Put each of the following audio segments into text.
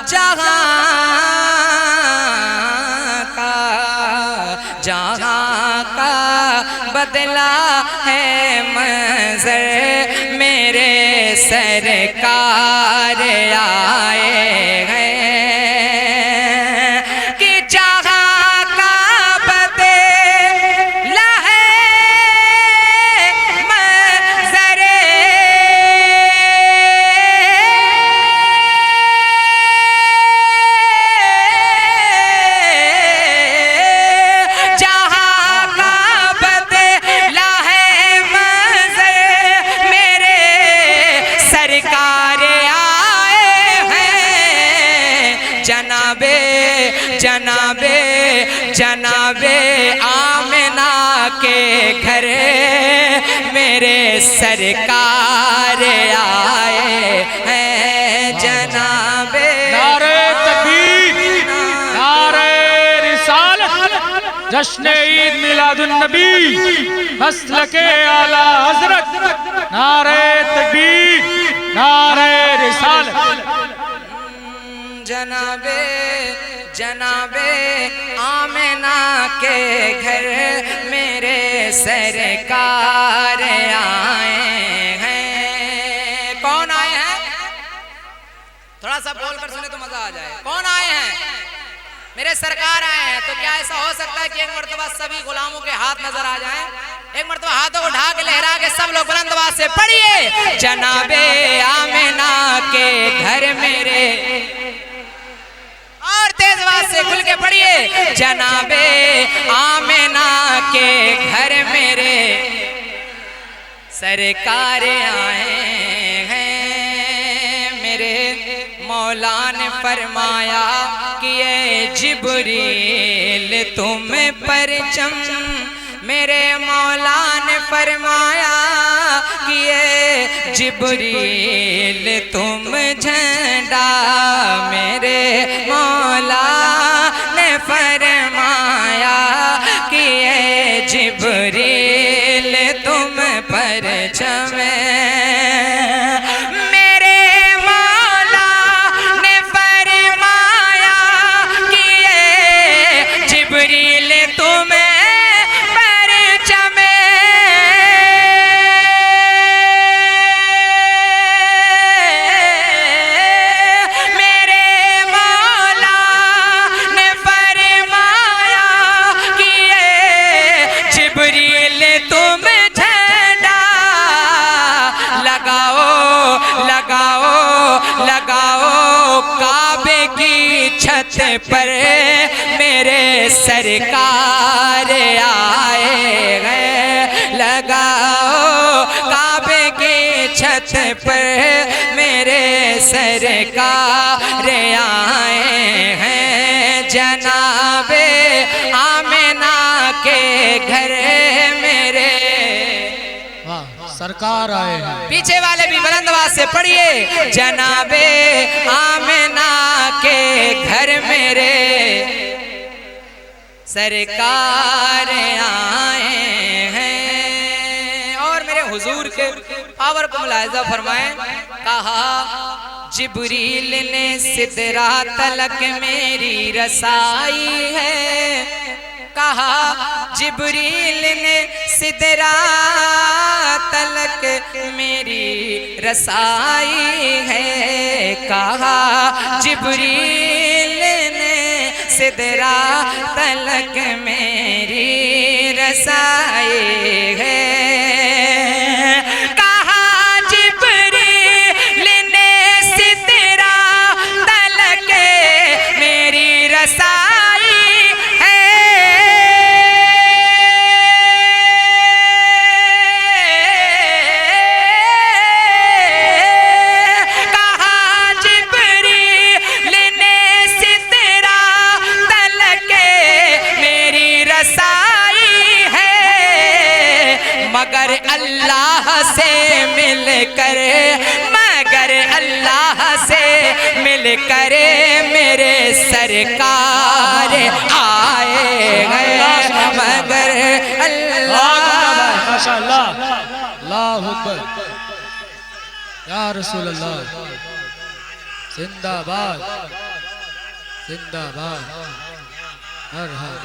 जहाँ का बदला है मंज़र, मेरे सरकार आए हैं कि जहाँ का बदला है मंज़र, जनाबे जनाबे आमिना के घर मेरे सरकार आए हैं। जनाबे नारे तकबीर, नारे रिसालत, जश्न ईद मिलादुन नबी, मसलके आला हजरत। नारे तकबीर, नारे रिसालत। जनाबे जनाबे आमिना के घर मेरे सरकार आए हैं। कौन आए हैं? थोड़ा सा बोलकर सुने तो मजा आ जाए। कौन आए हैं? मेरे सरकार आए हैं। तो क्या ऐसा हो सकता है कि एक मर्तबा सभी गुलामों के हाथ नजर आ जाएं? एक मर्तबा हाथों को ढा के लहरा के सब लोग बुलंद आवाज से पढ़िए, जनाबे आमिना के घर मेरे, और तेज आवाज से खुल के पढ़िए, जनाबे आमिना के घर मेरे सरकार आए हैं। मेरे मौला ने फरमाया कि ये जिब्रील तुम परचम, मेरे मौला ने फरमाया कि ये जिब्रील तुम झंडा, मेरे मौला ने फरमाया कि ये जिब्रील तुम परचम, मेरे मौला ने फरमाया कि ये जिब्रील तुम छत पर मेरे सरकार आए हैं। लगाओ काबे की छत पर मेरे सरकार आए हैं। जनाबे आमिना के घर मेरे सरकार आए हैं। पीछे वाले भी बुलंद आवाज से पढ़िए, जनाबे आमिना के घर मेरे सरकार आए हैं। और मेरे हुजूर के पावर को मुलाहिजा फरमाएं। कहा जिब्रील ने सिदरा तलक मेरी रसाई है, कहा जिब्रील ने सिदरा तलक मेरी रसाई है, कहा जिब्रील ने सिदरा तलक मेरी रसाई है, कहा जिब्रील ने सिदरा तलक मेरी रसाई मगर अल्लाह से मिलकर, मगर अल्लाह से मिलकर मेरे सरकार आए हैं। मगर अल्लाह, माशाअल्लाह, अल्लाहु अकबर, या रसूल अल्लाह, जिंदाबाद। जिंदाबाद। हर हर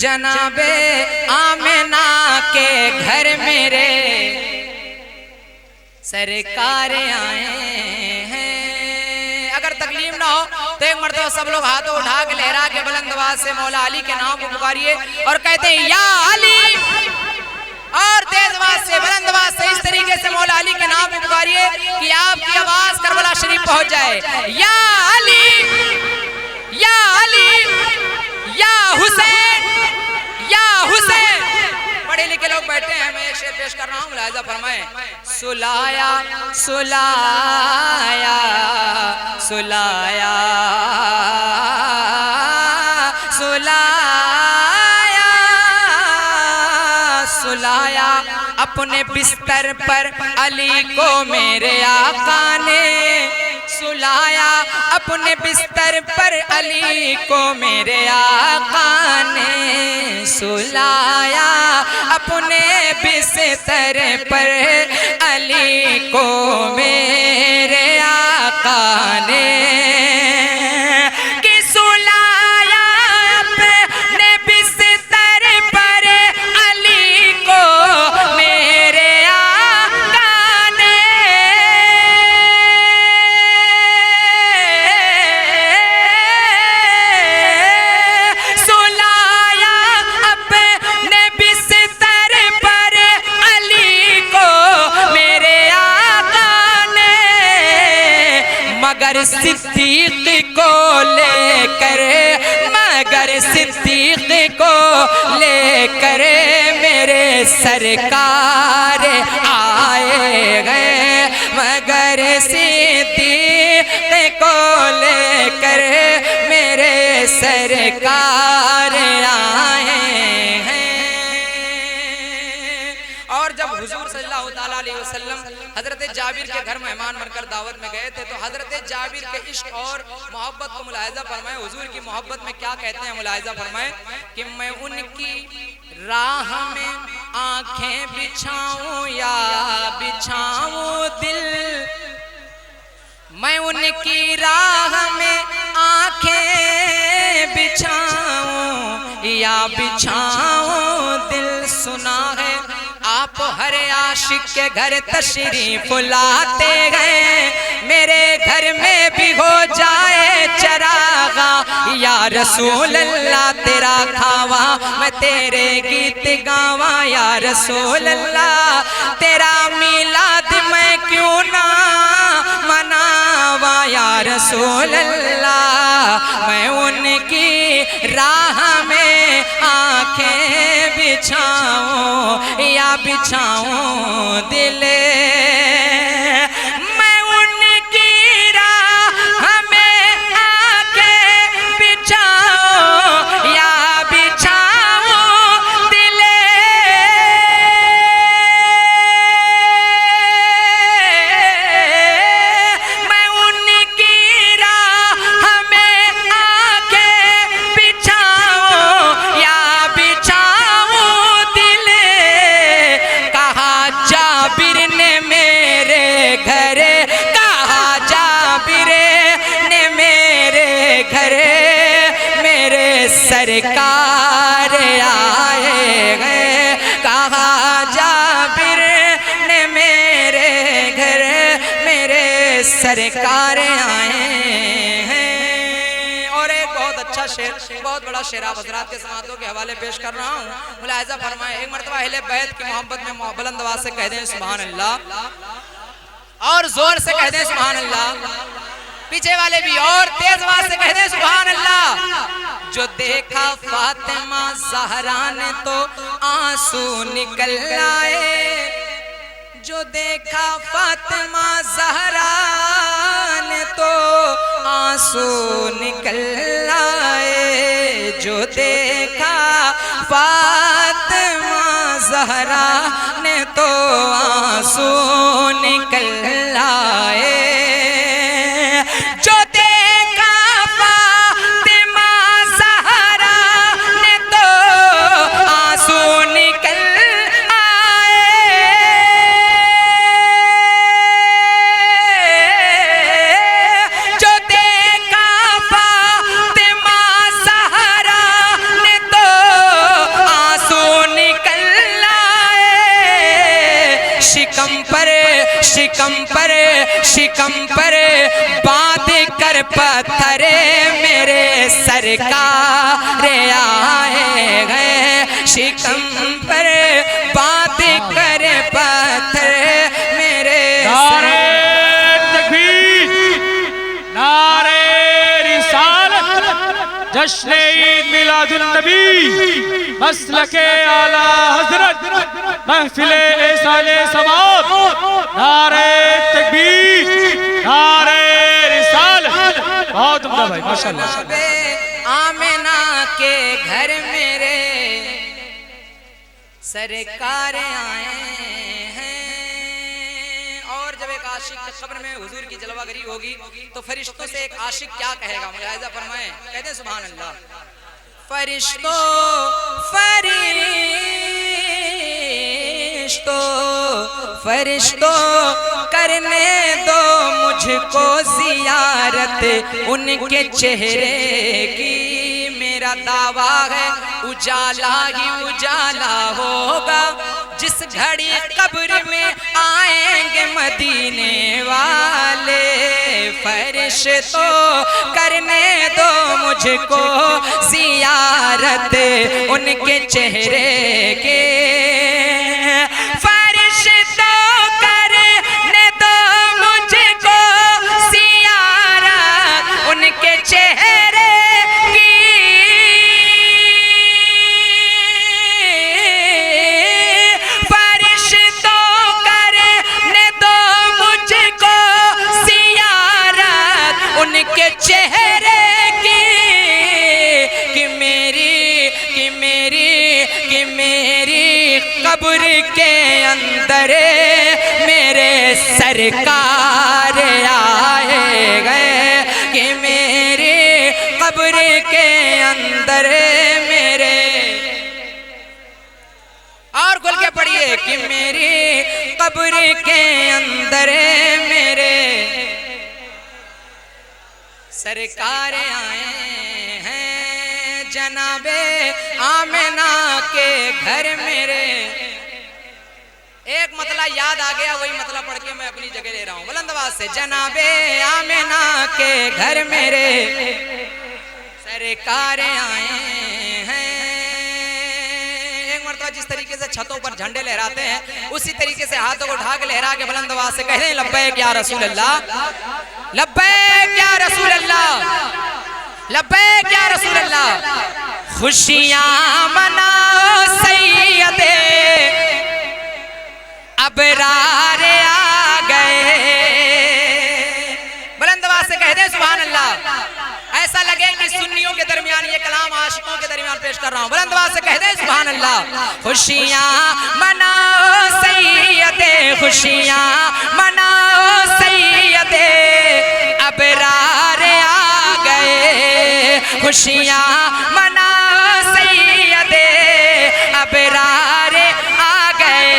जनाबे आमिना के घर मेरे सरकार आए हैं। अगर तकलीफ ना हो तो एक मरतबा सब लोग हाथों उठा के लहरा के बुलंद आवाज से मौला अली के नाम को पुकारिए और कहते हैं या अली, और तेज आवाज से बुलंद आवाज से इस तरीके से मौला अली के नाम को पुकारिए कि आपकी आवाज करबला शरीफ पहुंच जाए। या अली, या अली, या हुसैन, या हुसैन। पढ़े लिखे लोग बैठे हैं, मैं एक शेर पेश कर रहा हूँ, मुलाहिजा फरमाएं। सुलाया सुलाया सुलाया सुलाया सुलाया अपने बिस्तर पर अली को मेरे आका ने, सुलाया अपने बिस्तर पर अली को मेरे आका ने, सुलाया अपने बिस्तर पर अली को मेरे आका ने, कि सुलाया अपने बिस्तर पर अली को मेरे आका ने, सुलाया अपने बिस्तर पर अली को मेरे आका ने, मगर सिद्दीक को लेकर, मगर सिद्दीक को लेकर मेरे सरकार आए गए, मगर सिद्दीक को लेकर मेरे सरकार आए हैं। और जब हुजूर सल्लल्लाहु ताला अलैहि वसल्लम हजरत जाबिर के घर मेहमान बनकर दावत में गए थे, तो हजरत जाबिर के इश्क और मोहब्बत को मुलाहिजा फरमाए। हुजूर की मोहब्बत में क्या कहते हैं, मुलाहिजा फरमाए कि मैं उनकी राह में आंखें बिछाऊं या बिछाऊं दिल, मैं उनकी राह में आंखें बिछाऊं या बिछाऊं दिल। सुना है आप हर आशिक के घर तशरीफ लाते गए, मेरे घर में भी हो जाए चरागा या रसूल अल्लाह तेरा खावा, मैं तेरे गीत गावा या रसूल अल्लाह तेरा मिलाद मैं क्यों ना मनावा या रसूल अल्लाह, मैं उनकी राह में आंखें बिछाऊं या बिछाऊं दिल, मैं उनकी राह में आंखें बिछाऊं या बिछाऊं दिल, मैं उनकी राह में आंखें बिछाऊं या बिछाऊं दिल। कहा जाबिर ने मेरे घर, कहा जाबिर ने मेरे घर मेरे सरकार आए गए, कहा जाबिर ने मेरे घर मेरे सरकार आए हैं। और एक बहुत अच्छा शेर, बहुत बड़ा शेर आप हजरात के समातों के हवाले पेश कर रहा हूँ, मुलाहिजा फरमाए। एक मरतबा अहले बैत की मोहब्बत में बुलंद आवाज से कह दें सुभान अल्लाह, और जोर से कह दें सुभान अल्लाह, पीछे वाले भी और तेज आवाज से कह दें सुभान अल्लाह। जो देखा फातिमा ज़हरा ने तो आंसू निकल आए, जो देखा फातिमा ज़हरा ने तो आंसू निकल आए, जो देखा फातिमा ज़हरा ने तो आंसू निकल आए, जो शिकम पर बांध कर पत्थर मेरे सरकार आए हैं। शिकम पर बांध कर पत्थर मेरे नारे तकबीर, नारे रिसालत, जश्न ईद मिलादुन नबी, मसलके आला हजरत, महफिले साले समात। नारे तकबीर, नारे रिसालत। बहुत उम्दा भाई, माशाअल्लाह। आमिना के घर मेरे सरकार आए हैं। और जब एक आशिक के कब्र में हुजूर की जलवागरी होगी तो फरिश्तों से एक आशिक क्या कहेगा, मुलाहिजा फरमाएं, कहते हैं सुभान अल्लाह। फरिश्तों करने दो मुझको जियारत उनके चेहरे की। मेरा दावा है उजाला ही उजाला होगा जिस घड़ी कब्र में आएंगे मदीने वाले। फरिश्तों करने दो मुझको जियारत उनके चेहरे के। फरिश्तों करने दो मुझको जियारत उनके चेहरे की। फरिश्तों करने दो मुझको जियारत उनके चेहरे की। कि मेरी कब्र के अंदर मेरे सरकार आए गए। कि मेरी कब्र के अंदर मेरे, और खुल के पढ़िए, कि मेरी कब्र के अंदर मेरे सरकार आए हैं। जनाबे आमिना के घर मेरे। एक मतलब याद आ गया, वही मतलब पढ़ के मैं अपनी जगह ले रहा हूँ बुलंद आवाज से। जनाबे आमिना के घर मेरे सरकार आए हैं। एक मरतबा जिस तरीके से छतों पर झंडे लहराते हैं उसी तरीके से हाथों को उठा के लहरा के बुलंद आवाज से कहते हैं लब्बैक या रसूल अल्लाह, लब्बैक या रसूल अल्लाह, लब्बैक या रसूल अल्लाह। खुशियां मनाओ सैयदे अबरार आ गए। बुलंद आवाज से कहते हैं सुभान अल्लाह। ऐसा लगे कि सुन्नियों के दरमियान ये कलाम आशिकों के दरमियान पेश कर रहा हूं। बुलंद आवाज से कहते हैं सुभान अल्लाह। खुशियां मनाओ सैयदे, खुशियां मनाओ सैयदे अबरार आ गए। खुशियां मनाओ सैयदे अबरार आ गए।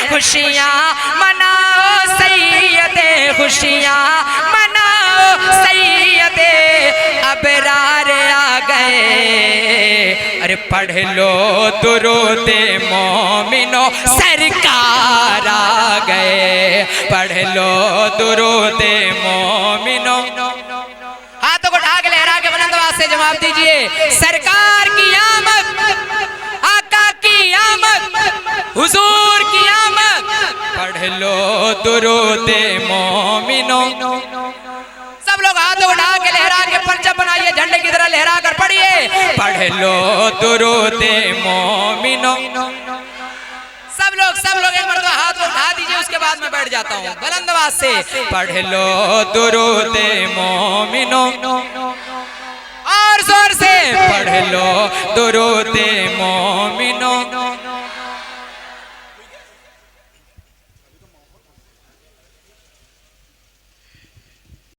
खुशियां मनाओ सैयदे, खुशियां मनाओ सैयदे अबरार आ गए। अरे पढ़ लो दुरूदे मोमिनो सरकार आ गए। पढ़ लो दुरूदे मोमिनो। हाथों को ढाक लहरा के बुलंद आवाज से जवाब दीजिए, सरकार की आमद, आका की आमद, हुजूर की आमद। पढ़ लो दुरूदे मोमिनो। सब लोग हाथों उठा के लहरा के परचम बनाइए, झंडे की तरह लहरा कर पढ़िए, पढ़ लो दुरूदे मोमिनो। सब लोग एक मरतबा हाथ उठा दीजिए, उसके बाद मैं बैठ जाता हूँ बुलंद आवाज से। पढ़ लो दुरूदे मोमिनो, और जोर से पढ़ लो दुरूदे मोमिनो।